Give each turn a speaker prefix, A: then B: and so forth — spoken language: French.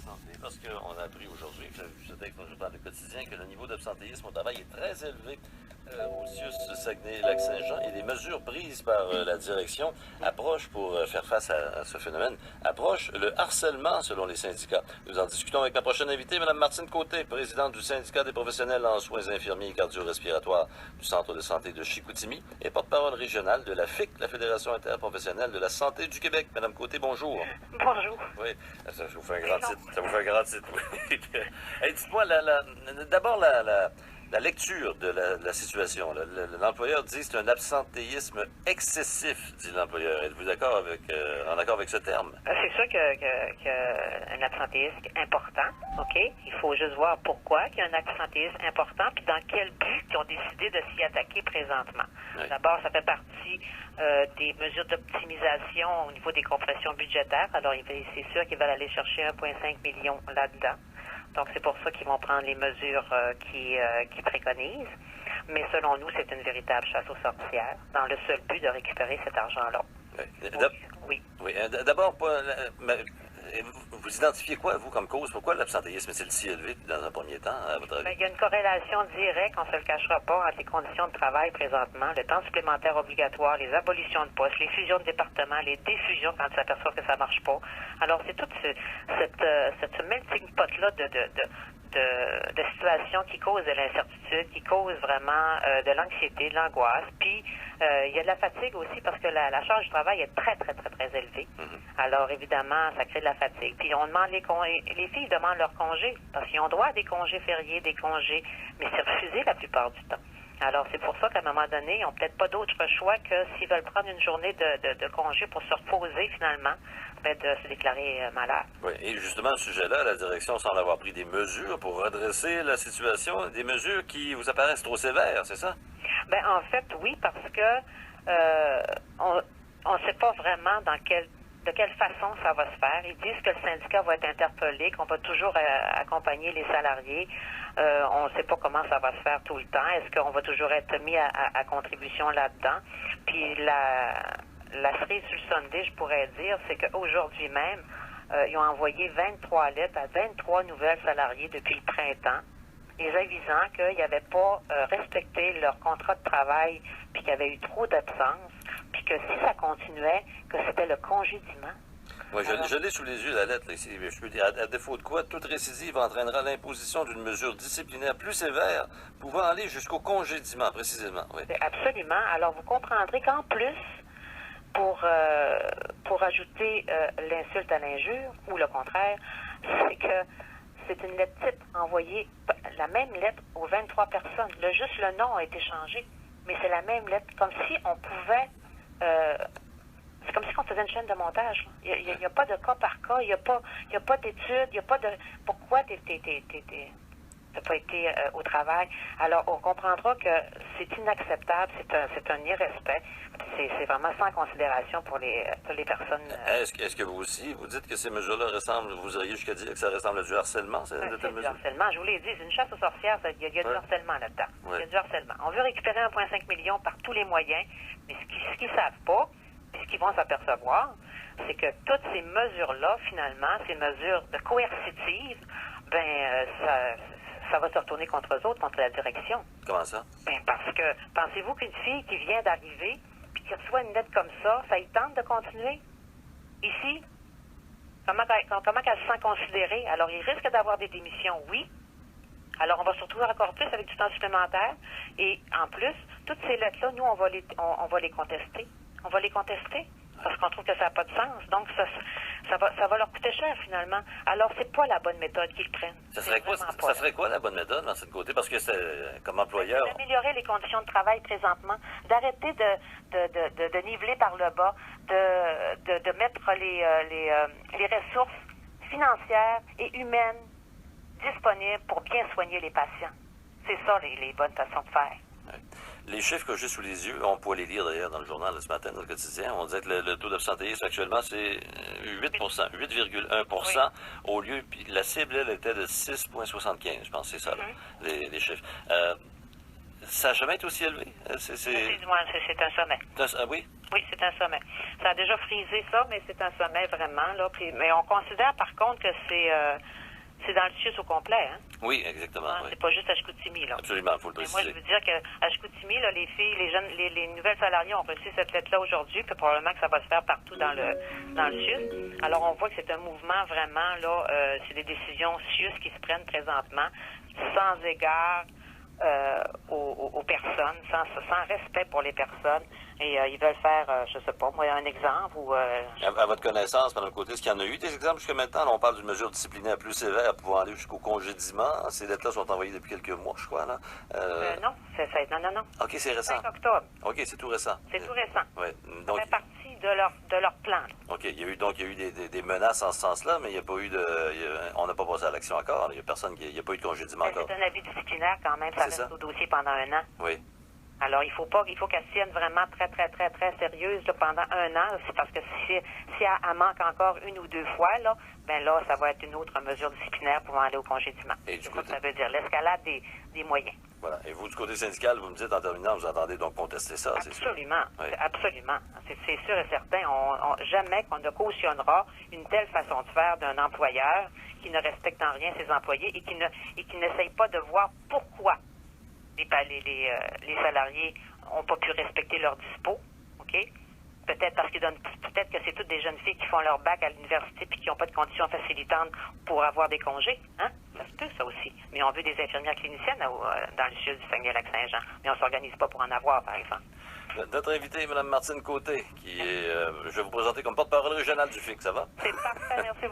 A: santé, parce qu'on a appris aujourd'hui, je sais que je parle du quotidien, que le niveau d'absentéisme au travail est très élevé au CIUS Saguenay-Lac-Saint-Jean et les mesures prises par la direction approchent pour faire face à ce phénomène, approchent le harcèlement selon les syndicats. Nous en discutons avec ma prochaine invitée, Mme Martine Côté, présidente du syndicat des professionnels en soins infirmiers et cardio-respiratoires du Centre de santé de Chicoutimi et porte-parole régionale de la FIC, la Fédération interprofessionnelle de la santé du Québec. Madame Côté, bonjour.
B: Bonjour.
A: Oui, ça vous fait un grand titre. Ça vous fait un grand titre, oui. Hey, dites-moi, d'abord la lecture de la situation. L'employeur dit que c'est un absentéisme excessif, dit l'employeur. Êtes-vous d'accord en accord avec ce terme?
B: C'est sûr qu'il y a un absentéisme important, OK? Il faut juste voir pourquoi il y a un absentéisme important, puis dans quel but ils ont décidé de s'y attaquer présentement. Oui. D'abord, ça fait partie des mesures d'optimisation au niveau des compressions budgétaires. Alors, c'est sûr qu'ils veulent aller chercher 1,5 million là-dedans. Donc, c'est pour ça qu'ils vont prendre les mesures qu'ils préconisent. Mais selon nous, c'est une véritable chasse aux sorcières, dans le seul but de récupérer cet argent-là.
A: Oui. D'abord, vous identifiez quoi, vous, comme cause? Pourquoi l'absentéisme est-il si élevé dans un premier temps, à votre avis?
B: Il y a une corrélation directe, on ne se le cachera pas, entre les conditions de travail présentement, le temps supplémentaire obligatoire, les abolitions de postes, les fusions de départements, les défusions quand ils s'aperçoivent que ça ne marche pas. Alors, c'est toute cette melting pot-là de situations qui causent de l'incertitude, qui causent vraiment de l'anxiété, de l'angoisse. Puis, il y a de la fatigue aussi parce que la charge du travail est très, très, très, très élevée. Alors, évidemment, ça crée de la fatigue. Puis, on demande les filles demandent leurs congés parce qu'ils ont droit à des congés fériés, des congés, mais c'est refusé la plupart du temps. Alors, c'est pour ça qu'à un moment donné, ils n'ont peut-être pas d'autre choix que s'ils veulent prendre une journée de congé pour se reposer, finalement, de se déclarer malade.
A: Oui, et justement, à ce sujet-là, la direction semble avoir pris des mesures pour redresser la situation, des mesures qui vous apparaissent trop sévères, c'est ça?
B: Bien, en fait, oui, parce que on ne sait pas vraiment de quelle façon ça va se faire. Ils disent que le syndicat va être interpellé, qu'on va toujours accompagner les salariés. On ne sait pas comment ça va se faire tout le temps. Est-ce qu'on va toujours être mis à contribution là-dedans? Puis la cerise sur le sundae, je pourrais dire, c'est qu'aujourd'hui même, ils ont envoyé 23 lettres à 23 nouvelles salariés depuis le printemps, les avisant qu'ils n'avaient pas respecté leur contrat de travail, puis qu'il y avait eu trop d'absence, puis que si ça continuait, que c'était le congédiement.
A: Oui, je l'ai sous les yeux, la lettre. Ici. Je peux dire, à défaut de quoi, toute récidive entraînera l'imposition d'une mesure disciplinaire plus sévère, pouvant aller jusqu'au congédiement, précisément. Oui.
B: Absolument. Alors, vous comprendrez qu'en plus, pour ajouter l'insulte à l'injure, ou le contraire, c'est que c'est une lettre type envoyée, la même lettre aux 23 personnes. Juste le nom a été changé, mais c'est la même lettre, comme si on pouvait... c'est comme si on faisait une chaîne de montage. Il n'y a pas de cas par cas, il n'y a pas d'études, il n'y a pas de... Pourquoi t'as pas été au travail. Alors, on comprendra que c'est inacceptable, c'est un irrespect. C'est vraiment sans considération pour les personnes.
A: Est-ce que vous aussi, vous dites que ces mesures-là ressemblent, vous auriez jusqu'à dire que ça ressemble à du harcèlement?
B: C'est du harcèlement, je vous l'ai dit, c'est une chasse aux sorcières, il y a du harcèlement là-dedans.
A: Ouais.
B: Il y a du harcèlement. On veut récupérer 1,5 million par tous les moyens, mais ce qu'ils ne savent pas, puis ce qu'ils vont s'apercevoir, c'est que toutes ces mesures-là, finalement, ces mesures de coercitives, ça va se retourner contre eux autres, contre la direction.
A: Comment ça?
B: Ben parce que, pensez-vous qu'une fille qui vient d'arriver, puis qui reçoit une lettre comme ça y tente de continuer? Ici? Comment qu'elle se sent considérée? Alors, il risque d'avoir des démissions, oui. Alors, on va se retrouver encore plus avec du temps supplémentaire. Et en plus, toutes ces lettres-là, nous, on va les contester. On va les contester parce qu'on trouve que ça n'a pas de sens. Donc, ça va leur coûter cher, finalement. Alors, c'est pas la bonne méthode qu'ils prennent.
A: Ça serait quoi la bonne méthode dans cette côté? Parce que c'est comme employeur...
B: D'améliorer les conditions de travail présentement, d'arrêter de niveler par le bas, de mettre les ressources financières et humaines disponibles pour bien soigner les patients. C'est ça, les bonnes façons de faire.
A: Ouais. Les chiffres que j'ai sous les yeux, on peut les lire d'ailleurs dans le journal ce matin, dans le quotidien. On disait que le taux d'absentéisme actuellement, c'est 8,1 oui. Au lieu, puis la cible, elle, était de 6,75. Je pense que c'est ça, les chiffres. Ça n'a jamais été aussi élevé?
B: C'est un sommet.
A: Oui?
B: Oui, c'est un sommet. Ça a déjà frisé ça, mais c'est un sommet vraiment, là. Puis, mais on considère par contre que c'est dans le CIUS au complet, hein?
A: Oui, exactement.
B: Hein,
A: Oui.
B: C'est pas juste à Chicoutimi, là.
A: Absolument, il faut le
B: Mais moi, je
A: préciser.
B: veux dire qu'à Chicoutimi, là, les filles, les jeunes, les nouvelles salariées ont reçu cette lettre-là aujourd'hui, puis probablement que ça va se faire partout dans le CIUS. Alors, on voit que c'est un mouvement vraiment, là, c'est des décisions CIUS qui se prennent présentement, sans égard aux personnes, sans respect pour les personnes. Et ils veulent faire, je sais pas, moi, un exemple ou...
A: À votre connaissance, Mme Côté, est-ce qu'il y en a eu des exemples jusqu'à maintenant? Là, on parle d'une mesure disciplinaire plus sévère pouvant aller jusqu'au congédiement. Ces lettres-là sont envoyées depuis quelques mois, je crois. Là.
B: non, non.
A: OK, c'est récent.
B: 5 octobre.
A: OK, c'est tout récent.
B: C'est tout récent.
A: Oui.
B: Ça
A: Donc,
B: fait partie de leur plan.
A: OK, il y a eu des menaces en ce sens-là, mais il n'y a pas eu on n'a pas passé à l'action encore. Il n'y a personne il n'y a pas eu de congédiement encore.
B: C'est un avis disciplinaire quand même, ça
A: C'est
B: reste
A: ça.
B: au dossier pendant 1 an.
A: Oui.
B: Alors, il faut qu'elle tienne vraiment très sérieuse là, pendant 1 an. C'est parce que si elle manque encore 1 ou 2 fois, là, ben là, ça va être une autre mesure disciplinaire pouvant aller au congédiement.
A: Et du
B: C'est ça
A: côté-
B: que ça veut dire, l'escalade des moyens.
A: Voilà. Et vous, du côté syndical, vous me dites en terminant, vous entendez donc contester ça, c'est sûr?
B: Absolument,
A: Oui.
B: absolument. C'est sûr et certain. Jamais qu'on ne cautionnera une telle façon de faire d'un employeur qui ne respecte en rien ses employés et qui n'essaye pas de voir pourquoi les salariés n'ont pas pu respecter leur dispo, OK? Peut-être peut-être que c'est toutes des jeunes filles qui font leur bac à l'université puis qui n'ont pas de conditions facilitantes pour avoir des congés, hein? Ça se peut, ça aussi. Mais on veut des infirmières cliniciennes dans le sud du Saguenay-Lac-Saint-Jean. Mais on ne s'organise pas pour en avoir, par exemple.
A: Notre invitée, Mme Martine Côté, qui est, je vais vous présenter comme porte-parole régionale du FIC, ça va?
B: C'est parfait, merci beaucoup.